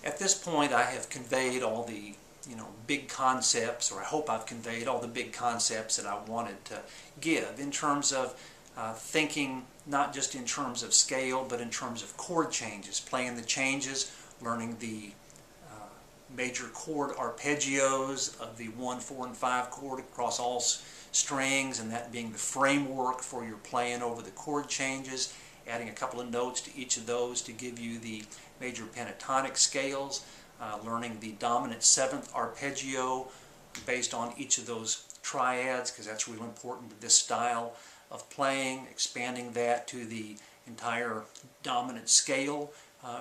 At this point I have conveyed all the big concepts, or I hope I've conveyed all the big concepts that I wanted to give in terms of thinking not just in terms of scale but in terms of chord changes, playing the changes, learning the major chord arpeggios of the 1, 4, and 5 chord across all strings, and that being the framework for your playing over the chord changes, adding a couple of notes to each of those to give you the major pentatonic scales, learning the dominant 7th arpeggio based on each of those triads, because that's really important to this style of playing, expanding that to the entire dominant scale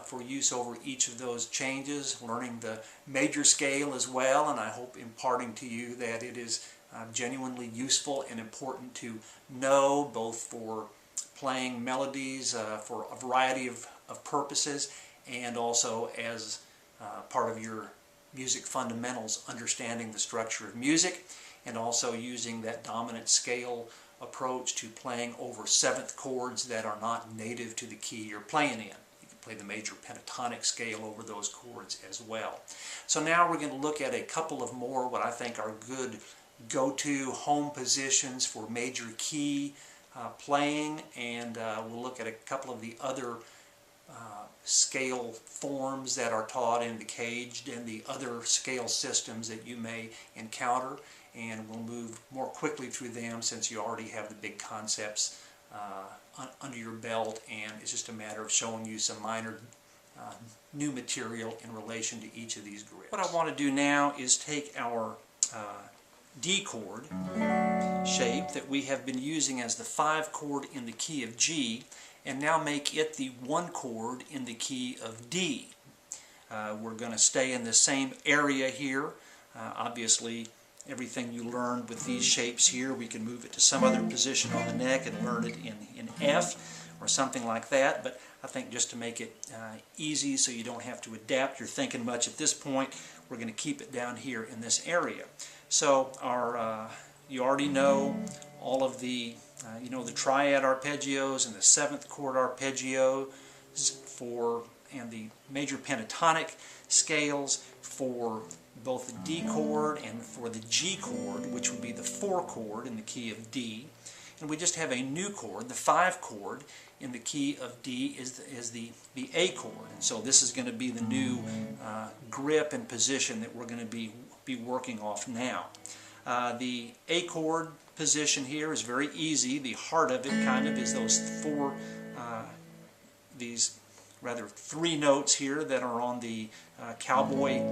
for use over each of those changes, learning the major scale as well, and I hope imparting to you that it is genuinely useful and important to know, both for playing melodies for a variety of purposes, and also as part of your music fundamentals, understanding the structure of music, and also using that dominant scale approach to playing over 7th chords that are not native to the key you're playing in. You can play the major pentatonic scale over those chords as well. So now we're going to look at a couple of more what I think are good go-to home positions for major key playing, and we'll look at a couple of the other scale forms that are taught in the caged and the other scale systems that you may encounter, and we'll move more quickly through them since you already have the big concepts under your belt, and it's just a matter of showing you some minor new material in relation to each of these grips. What I want to do now is take our D chord shape that we have been using as the 5 chord in the key of G, and now make it the 1 chord in the key of D. We're going to stay in the same area here. Obviously, everything you learned with these shapes here, we can move it to some other position on the neck and learn it in F or something like that, but I think just to make it easy so you don't have to adapt your thinking much at this point, we're going to keep it down here in this area. So our you already know all of the the triad arpeggios and the 7th chord arpeggios and the major pentatonic scales for both the D chord and for the G chord, which would be the 4 chord in the key of D. And we just have a new chord, the 5 chord in the key of D is the A chord. And so this is going to be the new grip and position that we're going to be working off now. The A chord position here is very easy. The heart of it kind of is those these 3 notes here that are on the cowboy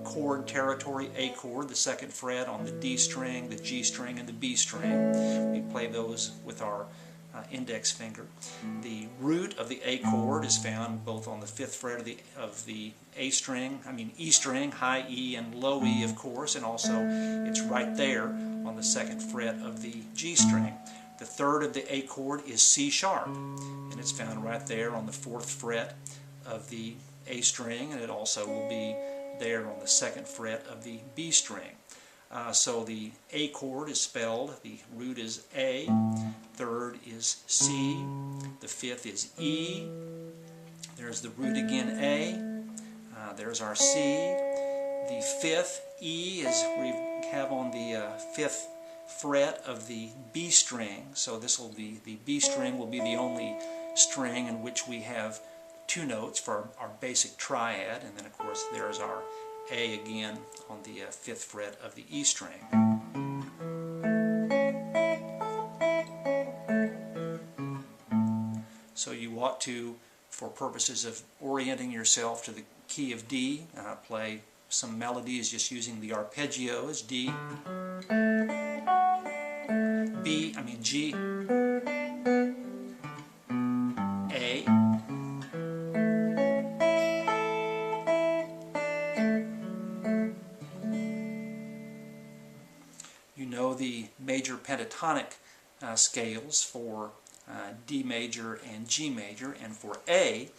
chord territory, A chord, the 2nd fret on the D string, the G string, and the B string. We play those with our index finger. The root of the A chord is found both on the 5th fret of the A string, E string, high E and low E of course, and also it's right there on the 2nd fret of the G string. The 3rd of the A chord is C sharp, and it's found right there on the 4th fret of the A string, and it also will be there on the 2nd fret of the B string. So the A chord is spelled, the root is A, 3rd is C, the 5th is E, there's the root again A, there's our C, the 5th E is we have on the 5th fret of the B string, so this will be, the B string will be the only string in which we have 2 notes for our basic triad, and then of course there's our A again on the 5th fret of the E string. So you ought to, for purposes of orienting yourself to the key of D, play some melodies just using the arpeggios, D, G, A, you know the major pentatonic scales for D major and G major, and for A,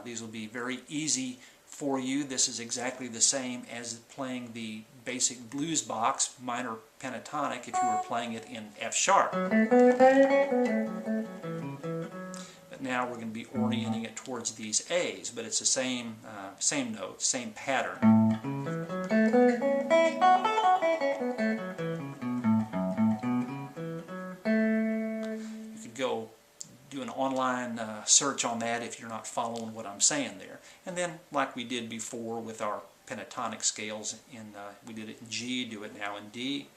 these will be very easy for you. This is exactly the same as playing the basic blues box minor pentatonic if you were playing it in F sharp. But but now we're going to be orienting it towards these A's, but it's the same note, same pattern. You could go do an online search on that if you're not following what I'm saying there. And then, like we did before with our pentatonic scales, we did it in G, do it now in D.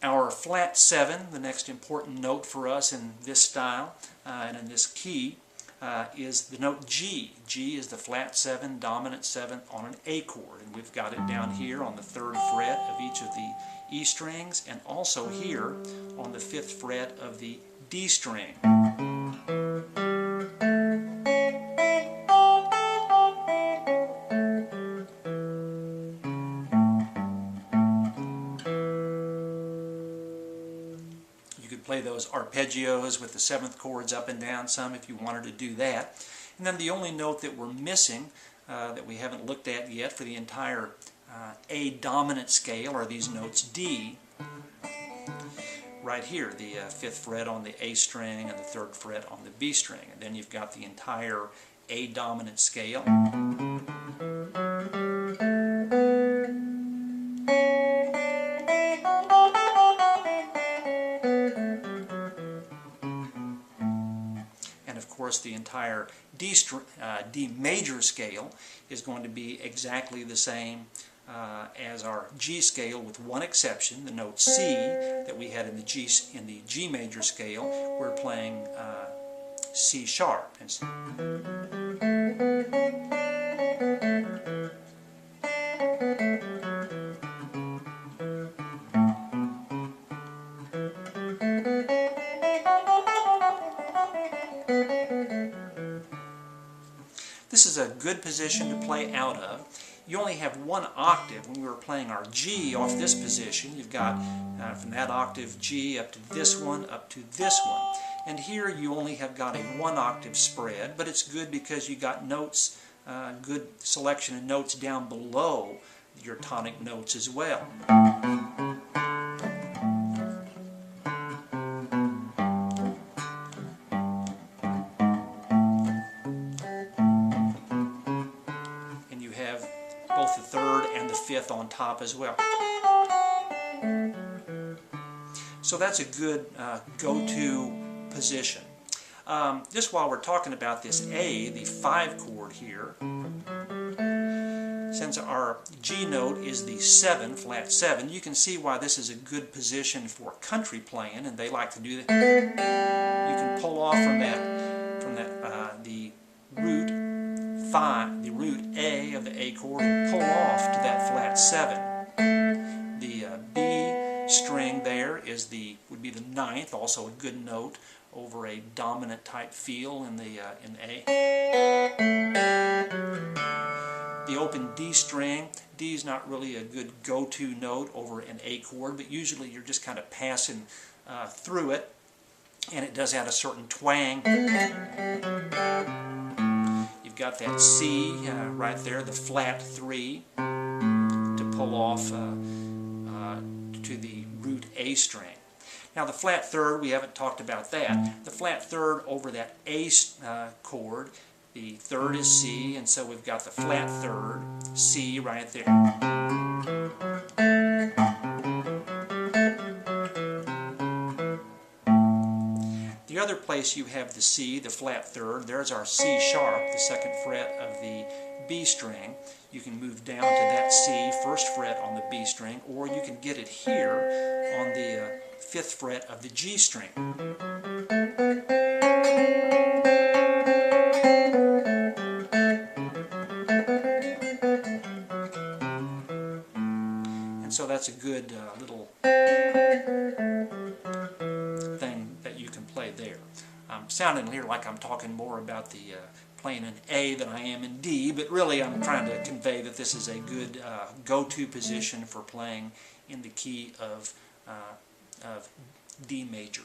Our flat 7, the next important note for us in this style and in this key, is the note G. G is the flat 7, dominant 7 on an A chord, and we've got it down here on the 3rd fret of each of the E strings, and also here on the 5th fret of the D string. You could play those arpeggios with the 7th chords up and down some if you wanted to do that. And then the only note that we're missing, that we haven't looked at yet for the entire A dominant scale, are these notes D. Right here, the 5th fret on the A string and the 3rd fret on the B string. And then you've got the entire A dominant scale. And of course the entire D major scale is going to be exactly the same as our G scale, with one exception, the note C that we had in the G major scale. We're playing C sharp. This is a good position to play out of. You only have one octave. When we were playing our G off this position, you've got from that octave G up to this one, up to this one. And here you only have got a 1 octave spread, but it's good because you got notes, good selection of notes down below your tonic notes as well. Both the 3rd and the 5th on top as well. So that's a good go-to position. Just while we're talking about this A, the 5 chord here, since our G note is the 7, flat 7, you can see why this is a good position for country playing, and they like to do that. You can pull off from the root 5, the root A of the A chord, and pull off to that flat 7. The B string there would be the 9th, also a good note over a dominant type feel in A. The open D string, D is not really a good go-to note over an A chord, but usually you're just kind of passing through it, and it does add a certain twang. Got that C right there, the flat 3, to pull off to the root A string. Now the flat 3rd, we haven't talked about that. The flat 3rd over that A chord, the 3rd is C, and so we've got the flat 3rd, C right there. The other place you have the C, the flat 3rd, there's our C sharp, the 2nd fret of the B string. You can move down to that C, 1st fret on the B string, or you can get it here on the 5th fret of the G string. And so that's a good little thing that you can play there. I'm sounding here like I'm talking more about the playing in A than I am in D, but really I'm trying to convey that this is a good go-to position for playing in the key of D major.